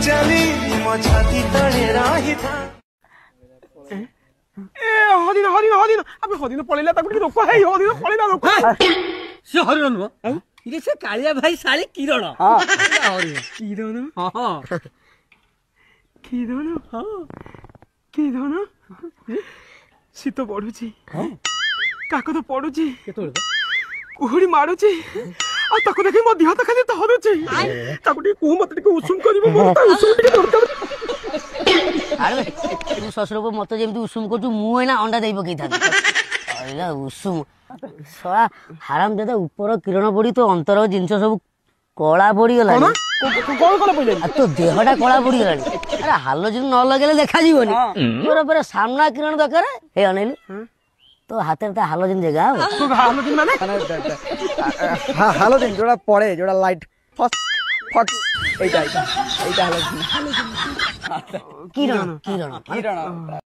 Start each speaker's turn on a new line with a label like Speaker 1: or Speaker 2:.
Speaker 1: चली मो छाती तले रही था
Speaker 2: ए हरिण हरिण हरिण अबे हरिण पळेला ताकू रोक हे हरिण पळेला रोक
Speaker 3: से हरिण नुह इरे से कालिया भाई साली किरण
Speaker 2: हां
Speaker 3: हरिण
Speaker 2: किरण
Speaker 3: हां
Speaker 2: किरण हां किरण शीत पड़ुची काकत पड़ुची
Speaker 3: केतोळे
Speaker 2: कुहुड़ी मारुची आ ताको देखि मो देह त खाली धरुची ताको टी को मत टी उषुम करिवो मोर ता उषुम टी दरकार
Speaker 4: अरे तू ससुर को मत जेमती उषुम करछु मु एना अंडा देई पकई था अरे उषुम सळा हराम दादा ऊपर किरण पड़ी तो अंतर जिंस सब कला पड़ी गला
Speaker 2: कोन कोन पइले
Speaker 4: आ तो देहटा कला पड़ी गला अरे हालोजन न लगेले देखा जीवनी तोर पर सामना किरण दरकार हे अनेलु तो हाथ हालोजन जगह
Speaker 2: तो हालोजन माने
Speaker 5: हां हालोजन जोड़ा पड़े जोड़ा लाइट फट फट एटा हालोजन
Speaker 4: किरण किरण
Speaker 5: किरण